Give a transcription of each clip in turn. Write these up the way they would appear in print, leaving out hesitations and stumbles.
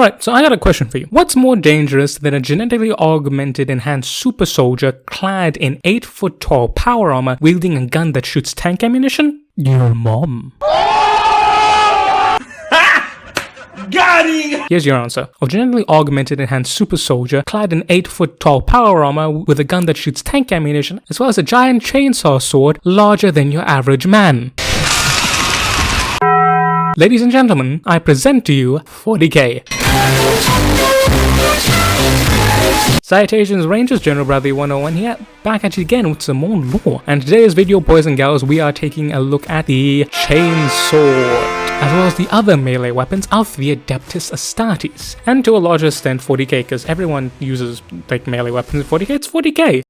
Right, so I got a question for you. What's more dangerous than a genetically augmented enhanced super soldier clad in 8-foot tall power armor wielding a gun that shoots tank ammunition? Your mom. Got him! Here's your answer. A genetically augmented enhanced super soldier clad in 8-foot tall power armor with a gun that shoots tank ammunition, as well as a giant chainsaw sword larger than your average man. Ladies and gentlemen, I present to you 40k. Salutations Rangers, General Bradley 101 here, back at you again with some more lore. And today's video, boys and girls, we are taking a look at the ChainSword, as well as the other melee weapons of the Adeptus Astartes. And to a larger extent 40k, because everyone uses like melee weapons in 40k, it's 40k.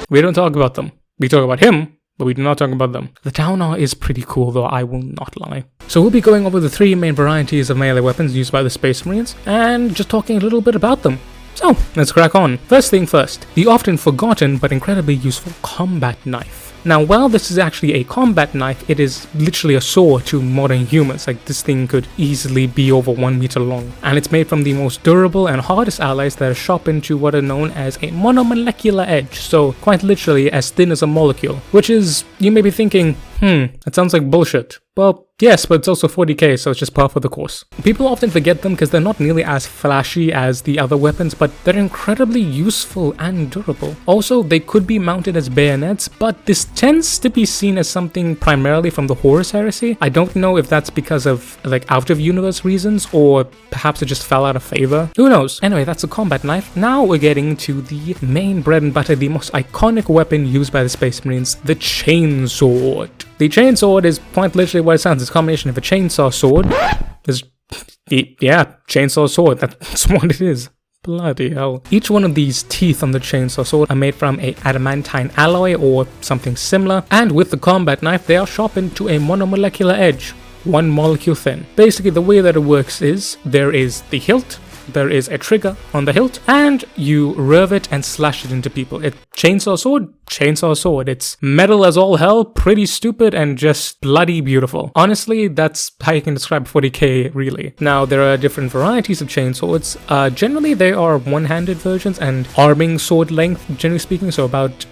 We don't talk about them. We talk about him, but we do not talk about them. The Taunar is pretty cool though, I will not lie. So we'll be going over the 3 main varieties of melee weapons used by the Space Marines, and just talking a little bit about them. So, let's crack on. First thing first, the often forgotten but incredibly useful combat knife. Now, while this is actually a combat knife, it is literally a sword to modern humans. Like, this thing could easily be over 1 meter long. And it's made from the most durable and hardest alloys that are sharpened to what are known as a monomolecular edge. So, quite literally as thin as a molecule. Which is, you may be thinking, that sounds like bullshit. Well, yes, but it's also 40k, so it's just par for the course. People often forget them because they're not nearly as flashy as the other weapons, but they're incredibly useful and durable. Also, they could be mounted as bayonets, but this tends to be seen as something primarily from the Horus Heresy. I don't know if that's because of like out-of-universe reasons, or perhaps it just fell out of favor. Who knows? Anyway, that's a combat knife. Now we're getting to the main bread and butter, the most iconic weapon used by the Space Marines, the ChainSword. The ChainSword is quite literally what it sounds. It's a combination of a chainsaw sword. Chainsaw sword. That's what it is. Bloody hell. Each one of these teeth on the chainsaw sword are made from a adamantine alloy or something similar. And with the combat knife, they are sharpened to a monomolecular edge, 1 molecule thin. Basically, the way that it works is there is the hilt. There is a trigger on the hilt, and you rev it and slash it into people. Chainsaw sword. It's metal as all hell, pretty stupid, and just bloody beautiful. Honestly, that's how you can describe 40k, really. Now, there are different varieties of chainswords. Generally, they are one-handed versions and arming sword length, generally speaking, so about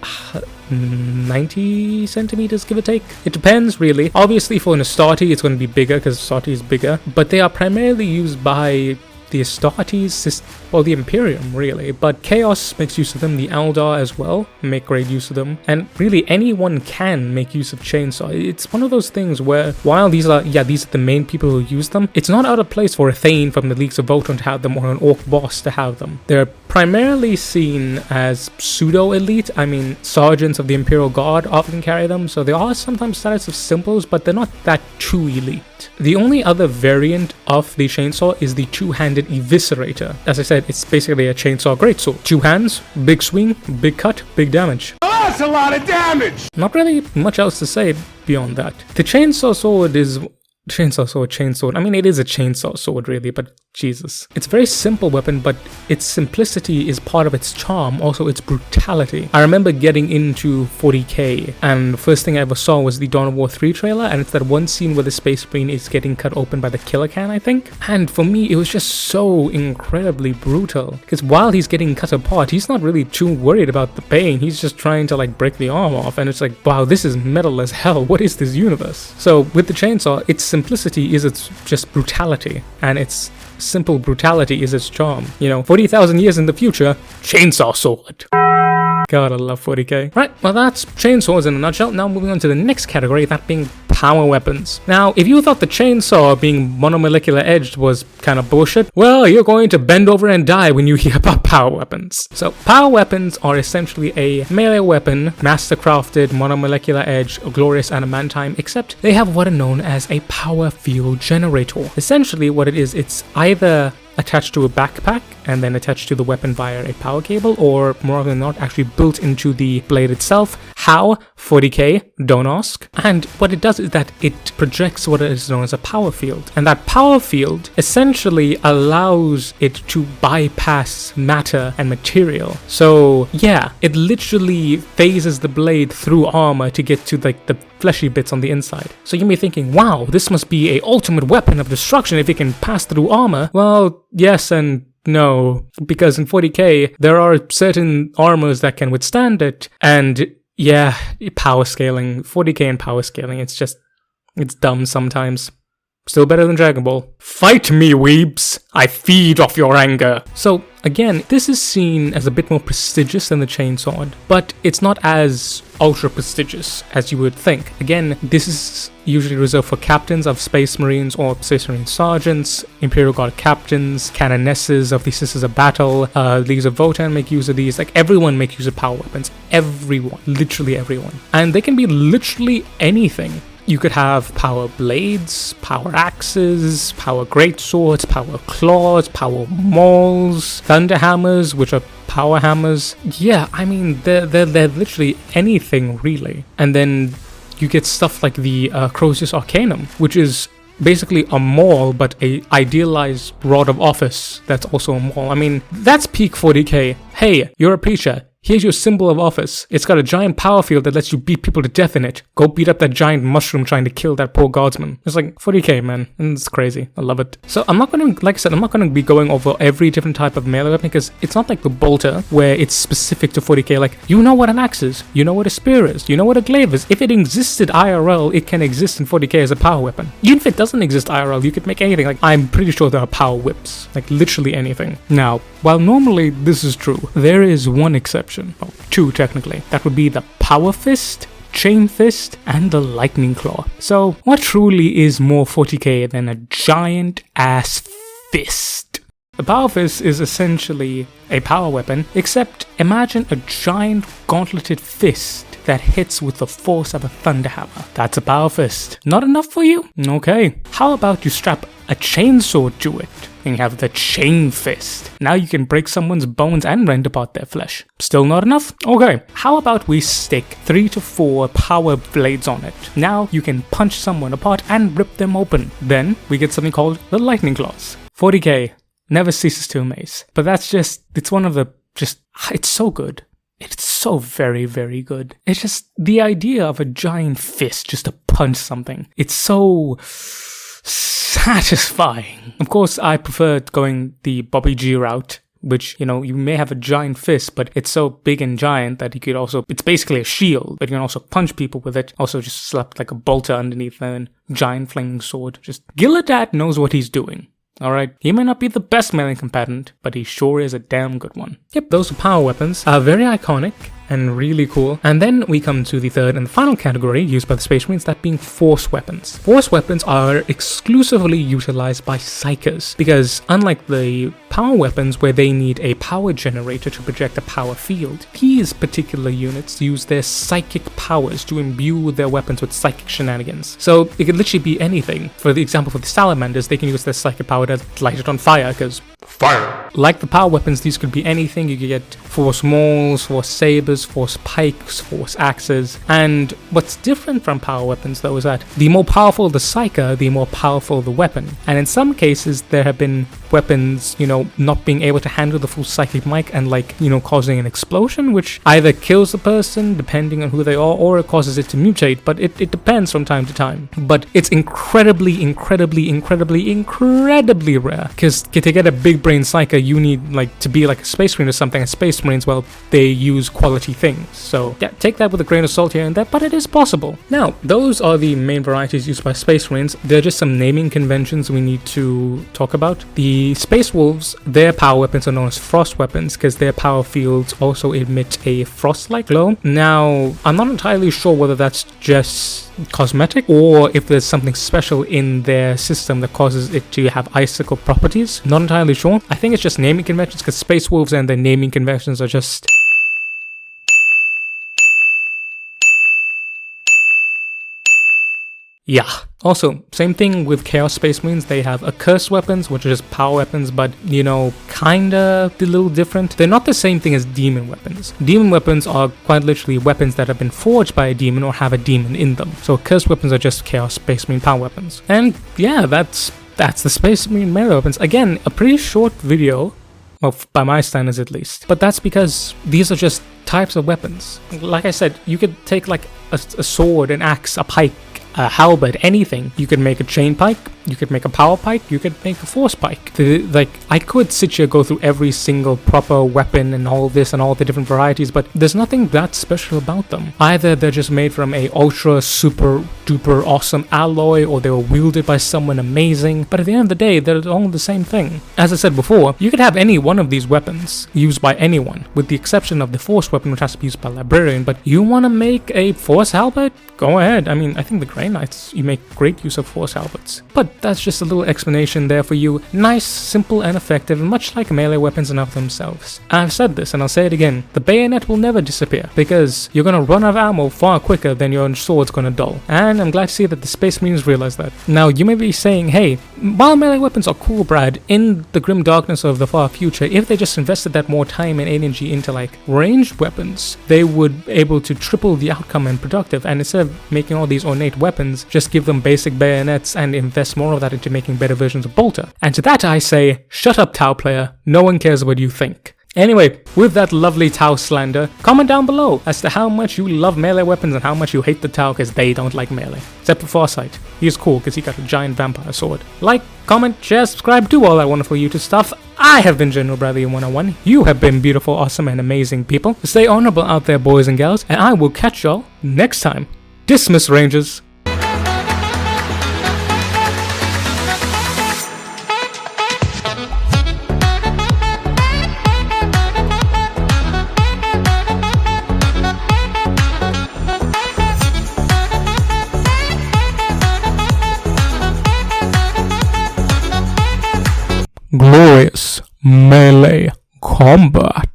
90 centimeters, give or take. It depends, really. Obviously, for an Astarte, it's going to be bigger, because Astarte is bigger, but they are primarily used by the Astartes, well, the Imperium, really, but Chaos makes use of them, the Eldar as well make great use of them, and really anyone can make use of chainsaw. It's one of those things where, while these are the main people who use them, it's not out of place for a Thane from the Leagues of Voltron to have them, or an Orc boss to have them. They're primarily seen as pseudo-elite. I mean, sergeants of the Imperial Guard often carry them, so they are sometimes status of symbols, but they're not that too elite. The only other variant of the chainsaw is the two-handed eviscerator. As I said, it's basically a chainsaw greatsword. 2 hands, big swing, big cut, big damage. Oh, that's a lot of damage! Not really much else to say beyond that. The chainsaw sword is... Chainsword. I mean, it is a chainsaw sword, really, but Jesus. It's a very simple weapon, but its simplicity is part of its charm, also its brutality. I remember getting into 40k, and the first thing I ever saw was the Dawn of War 3 trailer, and it's that one scene where the Space Marine is getting cut open by the killer can, I think. And for me, it was just so incredibly brutal, because while he's getting cut apart, he's not really too worried about the pain. He's just trying to, like, break the arm off, and it's like, wow, this is metal as hell. What is this universe? So, with the chainsaw, its simplicity is its just brutality, and its simple brutality is its charm. You know, 40,000 years in the future, chainsaw sword. God, I love 40k. Right, well that's chainswords in a nutshell. Now moving on to the next category, that being power weapons. Now, if you thought the chainsaw being monomolecular edged was kind of bullshit, well, you're going to bend over and die when you hear about power weapons. So, power weapons are essentially a melee weapon, master-crafted, monomolecular edge, glorious adamantine, except they have what are known as a power field generator. Essentially, what it is, it's either attached to a backpack and then attached to the weapon via a power cable, or more often than not actually built into the blade itself. How? 40k, don't ask. And what it does is that it projects what is known as a power field. And that power field essentially allows it to bypass matter and material. So yeah, it literally phases the blade through armor to get to like the fleshy bits on the inside. So you may be thinking, wow, this must be a ultimate weapon of destruction if it can pass through armor. Well, yes and no, because in 40k, there are certain armors that can withstand it, and yeah, power scaling, 40k and power scaling, it's dumb sometimes. Still better than Dragon Ball. Fight me, weebs! I feed off your anger! So, again, this is seen as a bit more prestigious than the Chainsword, but it's not as ultra prestigious as you would think. Again, this is usually reserved for captains of Space Marines or Space Marine sergeants, Imperial Guard captains, canonesses of the Sisters of Battle, Leagues of Votan make use of these. Like, everyone makes use of power weapons. Everyone. Literally everyone. And they can be literally anything. You could have power blades, power axes, power greatswords, power claws, power mauls, thunder hammers, which are power hammers. Yeah, I mean, they're literally anything, really. And then you get stuff like the Crozius Arcanum, which is basically a maul, but a idealized rod of office that's also a maul. I mean, that's peak 40k. Hey, you're a preacher. Here's your symbol of office. It's got a giant power field that lets you beat people to death in it. Go beat up that giant mushroom trying to kill that poor guardsman. It's like 40k, man. And it's crazy. I love it. So I'm not going to, like I said, I'm not going to be going over every different type of melee weapon because it's not like the bolter where it's specific to 40k. Like, you know what an axe is. You know what a spear is. You know what a glaive is. If it existed IRL, it can exist in 40k as a power weapon. Even if it doesn't exist IRL, you could make anything. Like, I'm pretty sure there are power whips. Like, literally anything. Now, while normally this is true, there is one exception. Well, two technically. That would be the Power Fist, Chain Fist, and the Lightning Claw. So, what truly is more 40k than a giant ass fist? The Power Fist is essentially a power weapon, except imagine a giant gauntleted fist that hits with the force of a thunder hammer. That's a Power Fist. Not enough for you? Okay. How about you strap a chainsword to it? And you have the Chain Fist. Now you can break someone's bones and rend apart their flesh. Still not enough? Okay. How about we stick 3 to 4 power blades on it? Now you can punch someone apart and rip them open. Then we get something called the Lightning Claws. 40k never ceases to amaze. But that's it's one of the, it's so good. It's so very, very good. It's just the idea of a giant fist just to punch something. It's so satisfying. Of course, I prefer going the Bobby G route, which, you know, you may have a giant fist, but it's so big and giant that you could also, it's basically a shield, but you can also punch people with it. Also just slap like a bolter underneath a giant flaming sword. Just, Gillidat knows what he's doing. Alright, he may not be the best melee combatant, but he sure is a damn good one. Yep, those are power weapons. Very iconic and really cool. And then we come to the third and the final category used by the Space Marines, that being force weapons. Force weapons are exclusively utilized by psychers, because unlike the power weapons where they need a power generator to project a power field, these particular units use their psychic powers to imbue their weapons with psychic shenanigans. So it could literally be anything. For the example, for the salamanders, they can use their psychic power to light it on fire, because fire! Like the power weapons, these could be anything. You could get force mauls, force sabers, force pikes, force axes. And what's different from power weapons though is that the more powerful the psyker, the more powerful the weapon. And in some cases there have been weapons, you know, not being able to handle the full psychic mic and, like, you know, causing an explosion, which either kills the person depending on who they are, or it causes it to mutate, but it depends from time to time. But it's incredibly rare, because to get a big brain psyker, you need, like, to be like a Space Marine or something. And Space Marines, well, they use quality things. So yeah, take that with a grain of salt here and there, but it is possible. Now, those are the main varieties used by Space Marines. There are just some naming conventions we need to talk about. The Space Wolves, their power weapons are known as frost weapons because their power fields also emit a frost-like glow. Now, I'm not entirely sure whether that's just cosmetic or if there's something special in their system that causes it to have icicle properties. Not entirely sure. I think it's just naming conventions, because Space Wolves and their naming conventions are just... Yeah. Also, same thing with Chaos Space Marines. They have accursed weapons, which are just power weapons, but, you know, kinda a little different. They're not the same thing as demon weapons. Demon weapons are quite literally weapons that have been forged by a demon or have a demon in them. So accursed weapons are just Chaos Space Marine power weapons. And yeah, that's the Space Marine melee weapons. Again, a pretty short video, well, by my standards at least. But that's because these are just types of weapons. Like I said, you could take like a sword, an axe, a pike, a halberd, anything. You could make a chain pike, you could make a power pike, you could make a force pike. Like, I could sit here go through every single proper weapon and all this and all the different varieties, but there's nothing that special about them. Either they're just made from a ultra super duper awesome alloy, or they were wielded by someone amazing, but at the end of the day, they're all the same thing. As I said before, you could have any one of these weapons used by anyone, with the exception of the force weapon, which has to be used by a librarian. But you want to make a force halberd? Go ahead. I mean, I think the Grey Knights, you make great use of force halberds. But that's just a little explanation there for you. Nice, simple, and effective, much like melee weapons and of themselves. I've said this, and I'll say it again. The bayonet will never disappear, because you're gonna run out of ammo far quicker than your sword's gonna dull. And I'm glad to see that the Space Marines realize that. Now, you may be saying, hey, while melee weapons are cool, Brad, in the grim darkness of the far future, if they just invested that more time and energy into, like, ranged weapons, they would be able to triple the outcome and productive. And instead of making all these ornate weapons, just give them basic bayonets and invest more of that into making better versions of Bolter. And to that I say, shut up, Tau player. No one cares what you think. Anyway, with that lovely Tau slander, comment down below as to how much you love melee weapons and how much you hate the Tau because they don't like melee. Except for Farsight. He's cool because he got a giant vampire sword. Like, comment, share, subscribe, do all that wonderful YouTube stuff. I have been General Bradley 101. You have been beautiful, awesome, and amazing people. Stay honorable out there, boys and gals, and I will catch y'all next time. Dismiss, Rangers. Glorious melee combat.